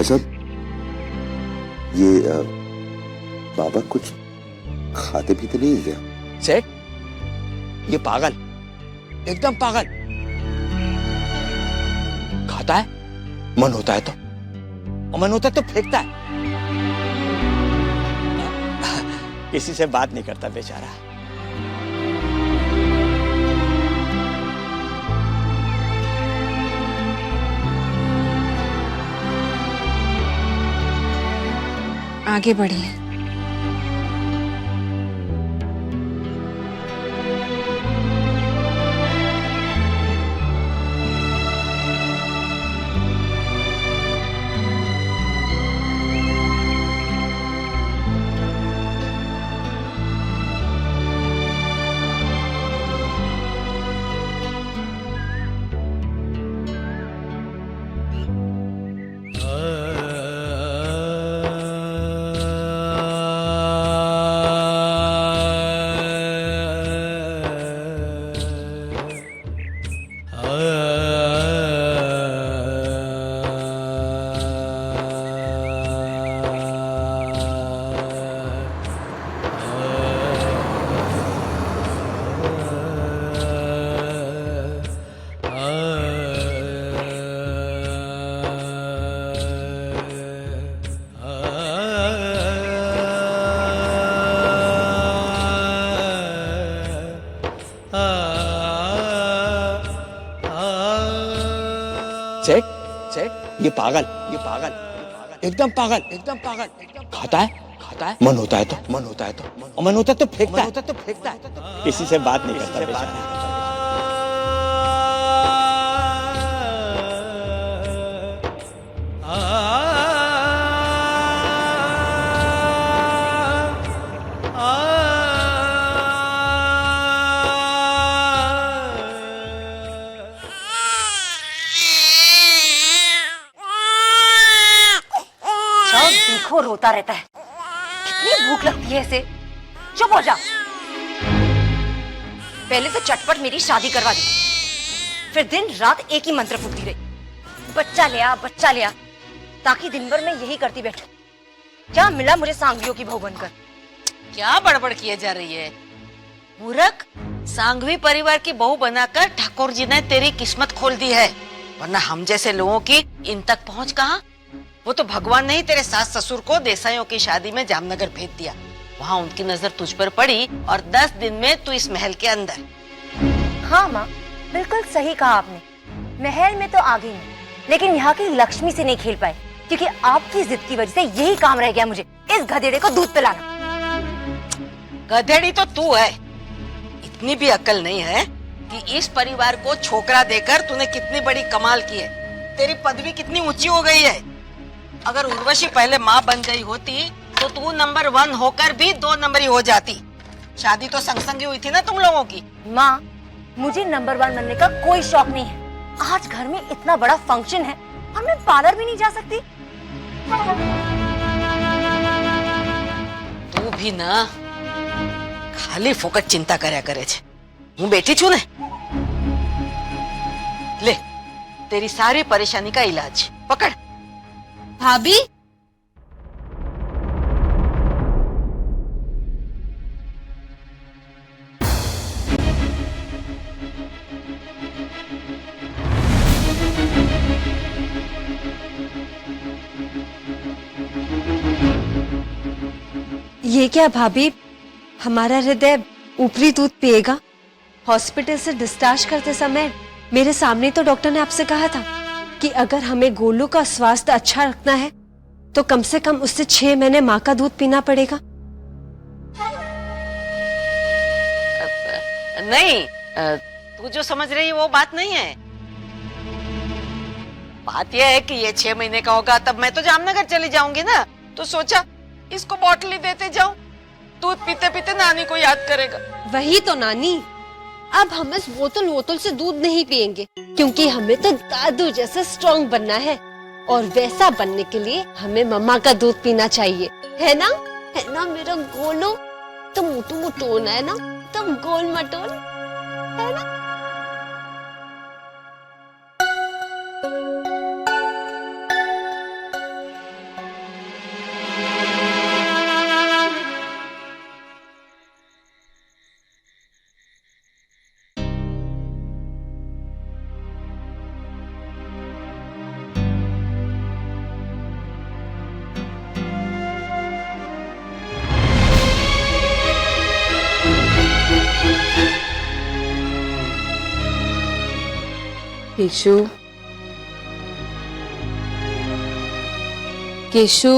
भाई साहब, ये बाबा कुछ खाते पीते नहीं है क्या? सेठ, ये पागल, एकदम पागल। खाता है, मन होता है तो, और मन होता है तो फेंकता है। किसी से बात नहीं करता बेचारा। आगे बढ़िए। सेठ, सेठ, ये पागल, ये पागल, एकदम पागल, एकदम पागल। खाता है, मन होता है तो, मन होता है तो, और मन होता है तो फेंकता है। किसी से बात नहीं करता बेचारा। देखो रोता रहता है, कितनी भूख लगती है इसे। चुप हो जा। पहले तो चटपट मेरी शादी करवा दी, फिर दिन रात एक ही मंत्र फूकती रही, बच्चा लिया, ताकि दिन भर मैं यही करती बैठूं। क्या मिला मुझे सांगवियों की बहू बनकर? क्या बड़बड़ किए जा रही है मूर्ख। सांघवी परिवार की बहू बनाकर ठाकुर जी ने तेरी किस्मत खोल दी है, वरना हम जैसे लोगों की इन तक पहुंच कहाँ। वो तो भगवान ने ही तेरे सास ससुर को देसाइयों की शादी में जामनगर भेज दिया। वहाँ उनकी नजर तुझ पर पड़ी और 10 दिन में तू इस महल के अंदर। हाँ माँ, बिल्कुल सही कहा आपने। महल में तो आ गई मैं, लेकिन यहाँ की लक्ष्मी से नहीं खेल पाए, क्योंकि आपकी जिद की वजह से यही काम रह गया मुझे, इस गधेड़े को दूध पिलाना। गधेड़ी तो तू है, इतनी भी अक्ल नहीं है कि इस परिवार को छोकरा देकर तूने कितनी बड़ी कमाल की है। तेरी पदवी कितनी ऊंची हो गई है। अगर उर्वशी पहले माँ बन गई होती तो तू नंबर 1 होकर भी 2 नंबरी हो जाती। शादी तो संग संग ही हुई थी ना तुम लोगों की। माँ, मुझे नंबर 1 बनने का कोई शौक नहीं है। आज घर में इतना बड़ा फंक्शन है और मैं पार्लर भी नहीं जा सकती। तू भी ना खाली फोकट चिंता કર્યા કરે છે। હું બેઠી છું ને, ले तेरी सारी परेशानी का इलाज पकड़। भाभी, ये क्या भाभी, हमारा हृदय ऊपरी दूध पिएगा? हॉस्पिटल से डिस्चार्ज करते समय मेरे सामने तो डॉक्टर ने आपसे कहा था कि अगर हमें गोलू का स्वास्थ्य अच्छा रखना है तो कम से कम उससे 6 महीने माँ का दूध पीना पड़ेगा। नहीं, तू जो समझ रही है वो बात नहीं है। बात यह है कि ये 6 महीने का होगा तब मैं तो जामनगर चली जाऊंगी ना, तो सोचा इसको बॉटल ही देते जाऊं, दूध पीते पीते नानी को याद करेगा। वही तो नानी, अब हम इस बोतल से दूध नहीं पिएंगे, क्योंकि हमें तो दादू जैसे स्ट्रॉन्ग बनना है, और वैसा बनने के लिए हमें मम्मा का दूध पीना चाहिए, है ना मेरा गोलू? तुम मोटू मोटोन है ना, तुम गोल मटोन है ना। केशु, केशु,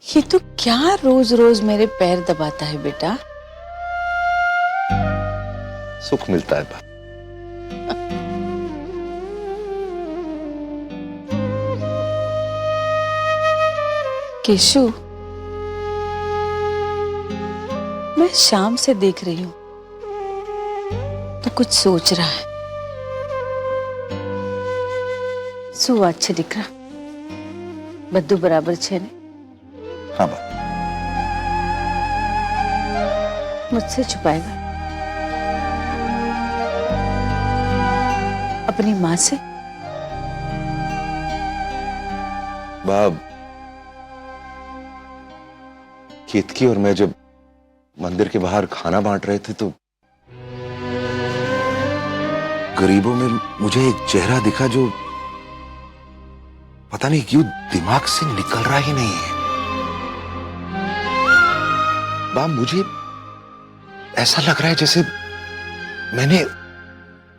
ये तो क्या रोज रोज मेरे पैर दबाता है बेटा? सुख मिलता है बा। केशु, मैं शाम से देख रही हूं तो कुछ सोच रहा है। सु अच्छे दिख रहा, बद्दू बराबर छे ने। हाँ बा। मुझसे छुपाएगा? अपनी माँ से? बाब, केतकी और मैं जब मंदिर के बाहर खाना बांट रहे थे तो गरीबों में मुझे एक चेहरा दिखा जो पता नहीं क्यों दिमाग से निकल रहा ही नहीं है। बाब, मुझे ऐसा लग रहा है जैसे मैंने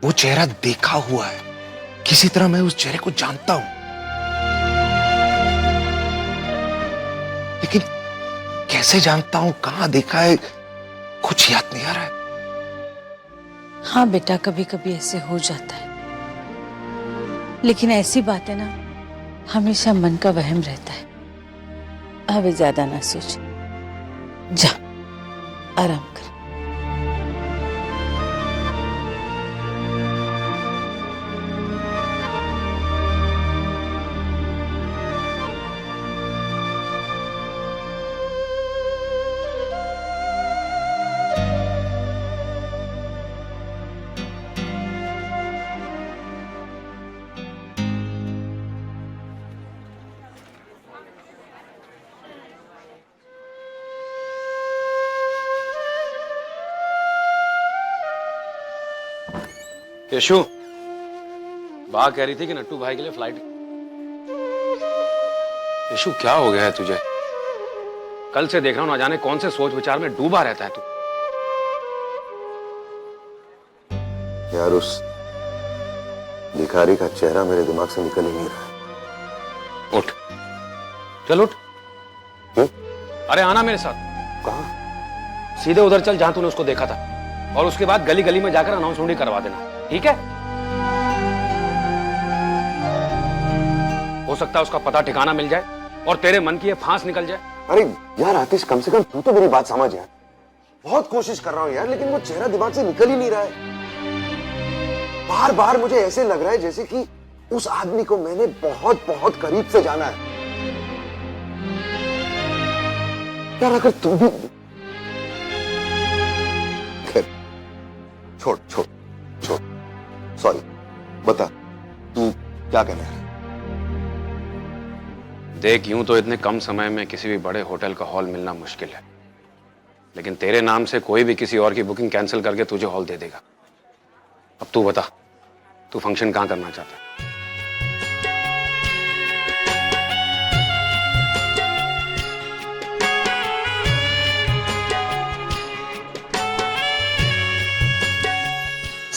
वो चेहरा देखा हुआ है। किसी तरह मैं उस चेहरे को जानता हूं, लेकिन कैसे जानता हूं, कहां देखा है, कुछ याद नहीं आ रहा है। हाँ बेटा, कभी कभी ऐसे हो जाता है, लेकिन ऐसी बातें ना हमेशा मन का वहम रहता है। अब ज्यादा ना सोच, जा आराम कर। यशु, बा कह रही थी कि नट्टू भाई के लिए फ्लाइट। यशु, क्या हो गया है तुझे? कल से देख रहा हूं, ना जाने कौन से सोच विचार में डूबा रहता है तू। यार, उस भिखारी का चेहरा मेरे दिमाग से निकल ही नहीं रहा। उठ, चल उठ। क्यों? अरे आना मेरे साथ। कहां? सीधे उधर चल जहां तूने उसको देखा था, और उसके बाद गली गली में जाकर अनाउंसमेंट करवा देना, ठीक है? हो सकता है उसका पता ठिकाना मिल जाए और तेरे मन की ये फांस निकल जाए। अरे यार आतिश, कम से कम तू तो मेरी बात समझ यार। बहुत कोशिश कर रहा हूं यार, लेकिन वो चेहरा दिमाग से निकल ही नहीं रहा है। बार बार मुझे ऐसे लग रहा है जैसे कि उस आदमी को मैंने बहुत बहुत करीब से जाना है। यार अगर तू भी छोड़ छोड़ छोड़, सॉरी, बता तू क्या कहना है? देख, यूं तो इतने कम समय में किसी भी बड़े होटल का हॉल मिलना मुश्किल है, लेकिन तेरे नाम से कोई भी किसी और की बुकिंग कैंसिल करके तुझे हॉल दे देगा। अब तू बता, तू फंक्शन कहां करना चाहता है?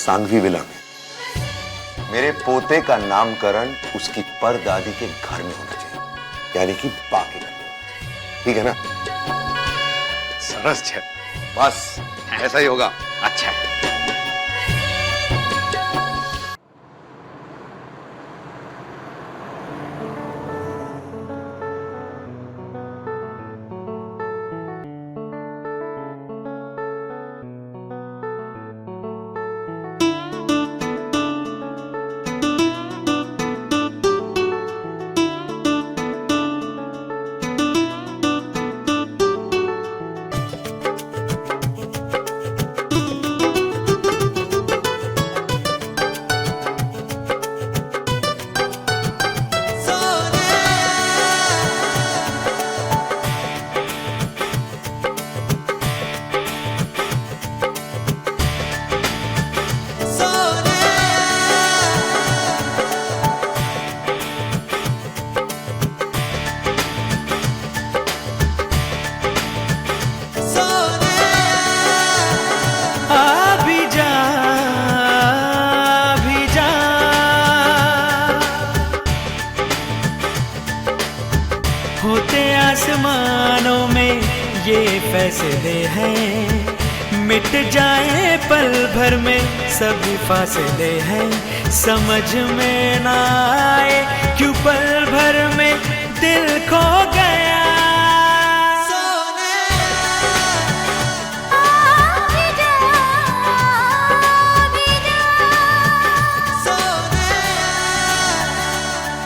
सांघवी विला में। मेरे पोते का नामकरण उसकी परदादी के घर में होना चाहिए, यानी कि बा के घर में। ठीक है ना? सरस है। बस ऐसा ही होगा। अच्छा है। ये फैसले हैं, मिट जाए पल भर में सभी फासले हैं, समझ में ना आए क्यों पल भर में दिल खो गया।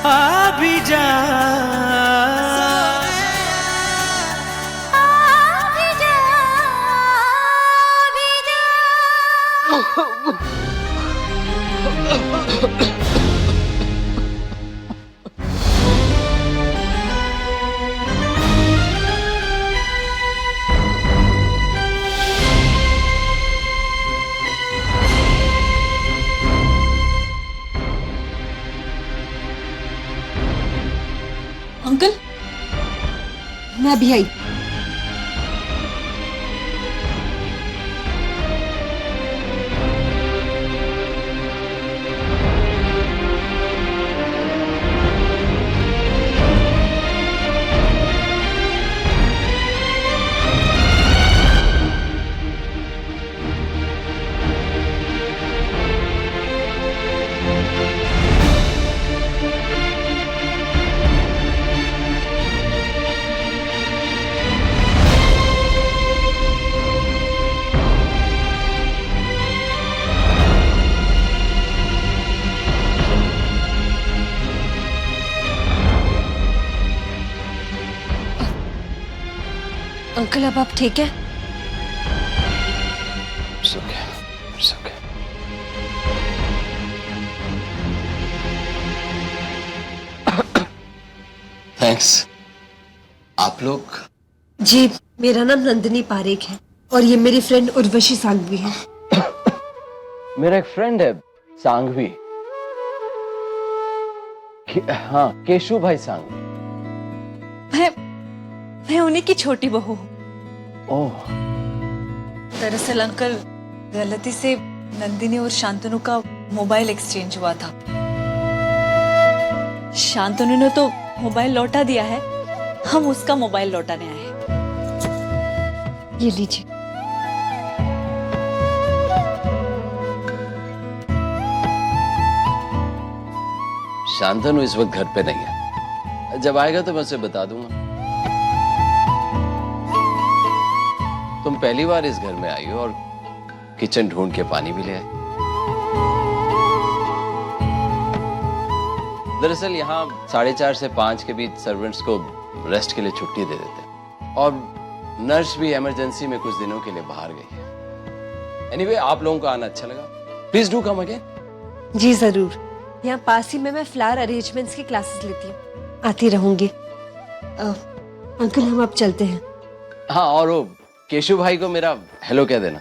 आ भी जा अंकल, मैं अभी आई। अंकल, अब आप ठीक है? It's okay. It's okay. Thanks. आप लोग? जी, मेरा नाम नंदिनी पारेख है और ये मेरी फ्रेंड उर्वशी सांघवी है। मेरा एक फ्रेंड है सांघवी। हाँ, केशु भाई सांघवी। मैं उन्हीं की छोटी बहू हूँ। ओह, दरअसल अंकल, गलती से नंदिनी और शांतनु का मोबाइल एक्सचेंज हुआ था। शांतनु ने तो मोबाइल लौटा दिया है, हम उसका मोबाइल लौटाने आए हैं। ये लीजिए। शांतनु इस वक्त घर पे नहीं है, जब आएगा तो मैं उसे बता दूंगा। तुम पहली बार इस घर में आई हो और किचन ढूंढ के पानी भी ले आए। दरअसल यहाँ 4:30 से 5 के बीच सर्वेंट्स को रेस्ट के लिए छुट्टी दे देते हैं और नर्स भी इमरजेंसी में कुछ दिनों के लिए बाहर गई है। एनीवे, आप लोगों को आना अच्छा लगा। Please do come again. जी जरूर। यहाँ पास ही में मैं फ्लावर अरेंजमेंट्स की क्लासेस लेती हूँ, आती रहूंगी। अंकल, हम अब चलते हैं। हाँ, और वो केशु भाई को मेरा हेलो कह देना।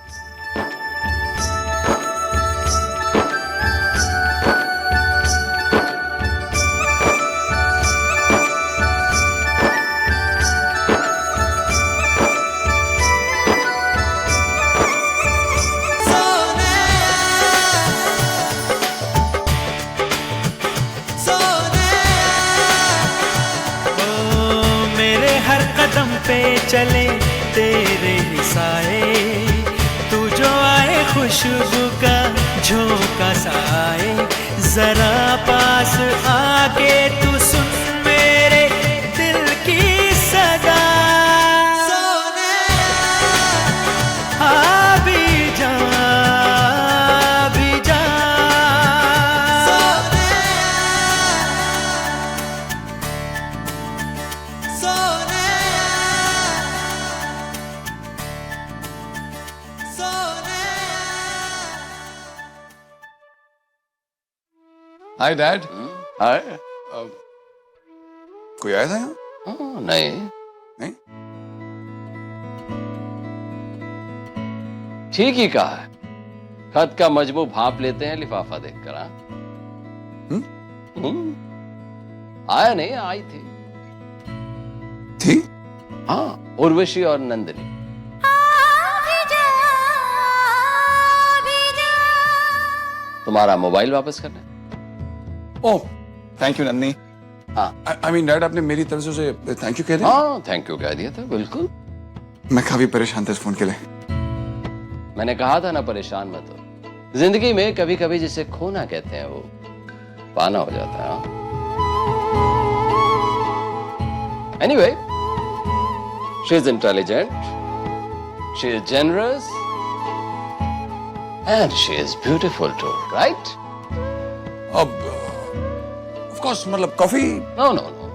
मेरे हर कदम पे चले तेरे ही साए, तू जो आए खुशबू का झोंका सा आए, जरा पास आके तू सुन मेरे दिल की सदा। आ भी जा, भी जा। Hi dad. हाय। कोई आया था यहाँ? नहीं नहीं? ठीक ही कहा है। खत का मजमू भाप लेते हैं लिफाफा देखकर। हाँ, आया नहीं, आई थी। थी? हाँ, उर्वशी और नंदिनी। तुम्हारा मोबाइल वापस करना है। ओह, थैंक यू नंदनी। हाँ, आई मीन डैड, आपने मेरी तरफ से उसे थैंक यू कह दिया? हाँ, थैंक यू कह दिया था, बिल्कुल। मैं काफी परेशान था इस फोन के लिए। मैंने कहा था ना परेशान मत हो। जिंदगी में कभी कभी जिसे खोना कहते हैं वो पाना हो जाता है। Anyway, she is intelligent, she is generous and she is beautiful too, right? अब ऑफ कोर्स, मतलब coffee. No no no,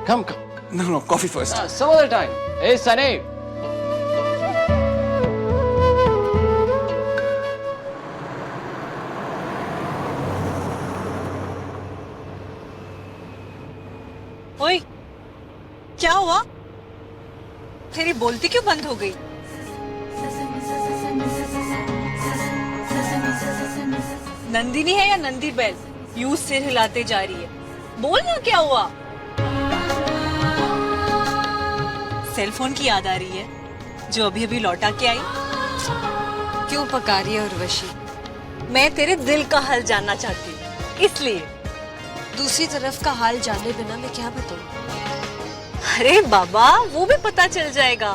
come come. No no, coffee first. Some other time. Hey Sunny, ओए, क्या हुआ? तेरी बोलती क्यों बंद हो गई? नंदिनी है या नंदी बैल? यूं सिर हिलाते जा रही है। बोलना क्या हुआ? सेल फोन की याद आ रही है जो अभी अभी लौटा के आई? क्यों पका रही है उर्वशी? मैं तेरे दिल का हाल जानना चाहती हूँ, इसलिए। दूसरी तरफ का हाल जाने बिना मैं क्या बताऊं? अरे बाबा, वो भी पता चल जाएगा।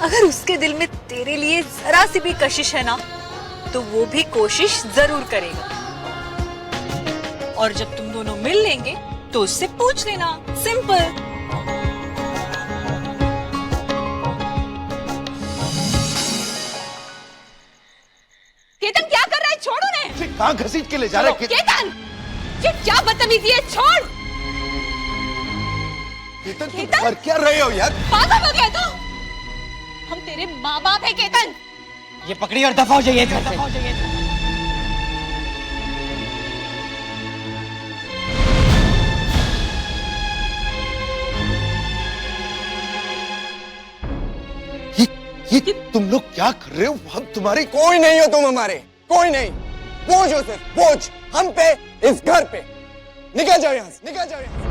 अगर उसके दिल में तेरे लिए जरा सी भी कशिश है ना, तो वो भी कोशिश जरूर करेगा। और जब तुम दोनों मिल लेंगे तो उससे पूछ लेना, सिंपल। केतन, क्या कर रहा है? छोड़ उन्हें। कहाँ घसीट के ले जा रहे? केतन, ये क्या बदतमीजी है? छोड़। केतन, तुम कर क्या रहे हो यार? पागल हो गया तो? हम तेरे माँ बाप है केतन। ये पकड़ी और दफा हो जाइए घर से। ये तुम लोग क्या कर रहे हो? हम तुम्हारे कोई नहीं हो, तुम हमारे कोई नहीं। बोझ हो, सिर्फ बोझ हम पे, इस घर पे। निकल जाओ यहाँ से, निकल जाओ यहाँ से।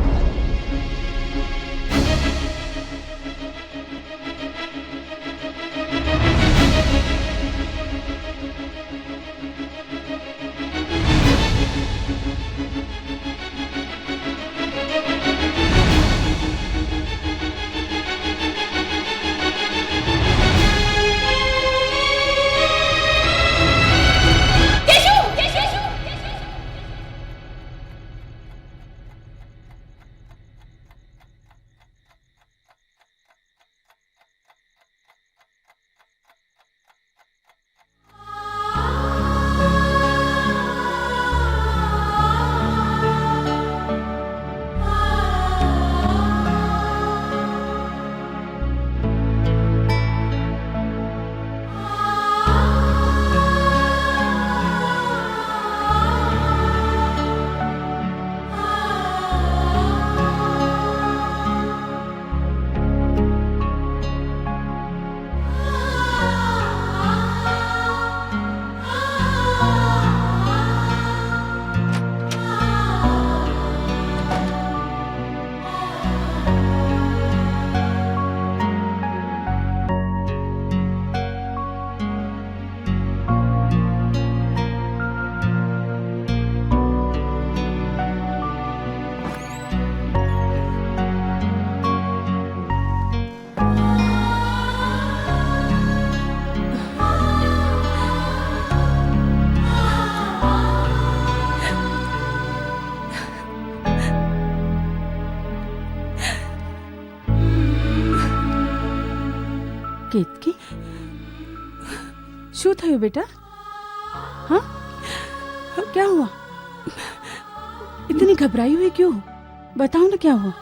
કેતકી શું થયું બેટા? हाँ क्या हुआ? इतनी घबराई हुई क्यों? बताओ ना क्या हुआ?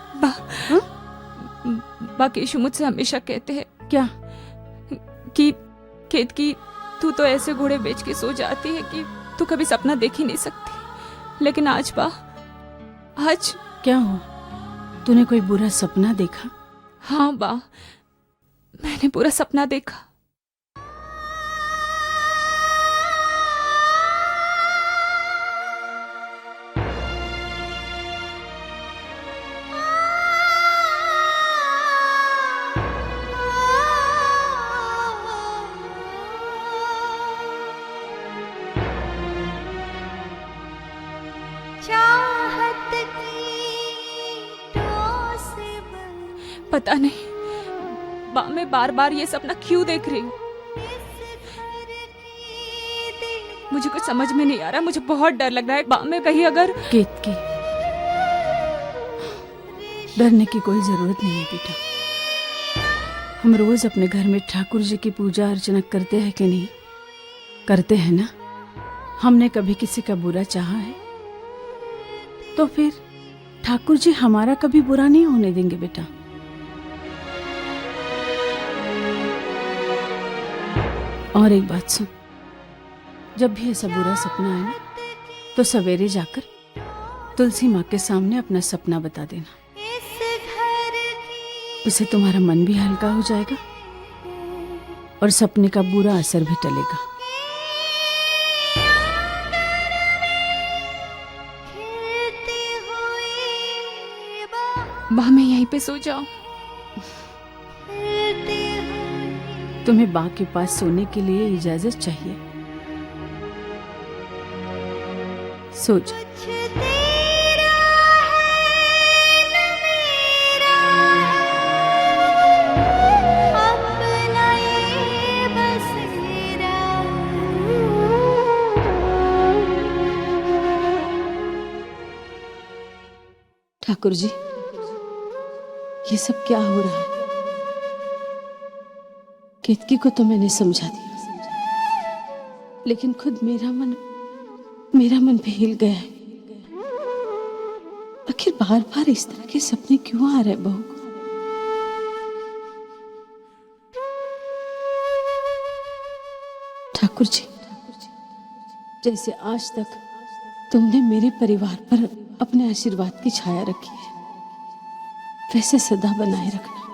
बा केशु मुझसे हमेशा कहते हैं क्या? कि केतकी, तू तो ऐसे घोड़े बेच के सो जाती है कि तू कभी सपना देख ही नहीं सकती। लेकिन आज बा, आज क्या हुआ? तूने कोई बुरा सपना देखा? हाँ बा, मैंने पूरा सपना देखा। पता नहीं मैं बार बार ये सपना क्यों देख रही हूँ? मुझे कुछ समझ में नहीं आ रहा, मुझे बहुत डर लग रहा है। मैं कहीं अगर केतकी, डरने की कोई जरूरत नहीं है बेटा। हम रोज अपने घर में ठाकुर जी की पूजा अर्चना करते हैं कि नहीं? करते हैं ना। हमने कभी किसी का बुरा चाहा है? तो फिर ठाकुर जी हमारा कभी बुरा नहीं होने देंगे बेटा। और एक बात सुन, जब भी ऐसा बुरा सपना आए ना, तो सवेरे जाकर तुलसी माँ के सामने अपना सपना बता देना। उससे तुम्हारा मन भी हल्का हो जाएगा और सपने का बुरा असर भी टलेगा। माँ मैं यहीं पे सो जाऊं? तुम्हें बा के पास सोने के लिए इजाजत चाहिए। सो जा। ठाकुर जी, ये सब क्या हो रहा है? केतकी को तो मैंने समझा दिया, लेकिन खुद मेरा मन भी हिल गया है। आखिर बार बार इस तरह के सपने क्यों आ रहे बहू को? ठाकुर जी, जैसे आज तक तुमने मेरे परिवार पर अपने आशीर्वाद की छाया रखी है, वैसे सदा बनाए रखना।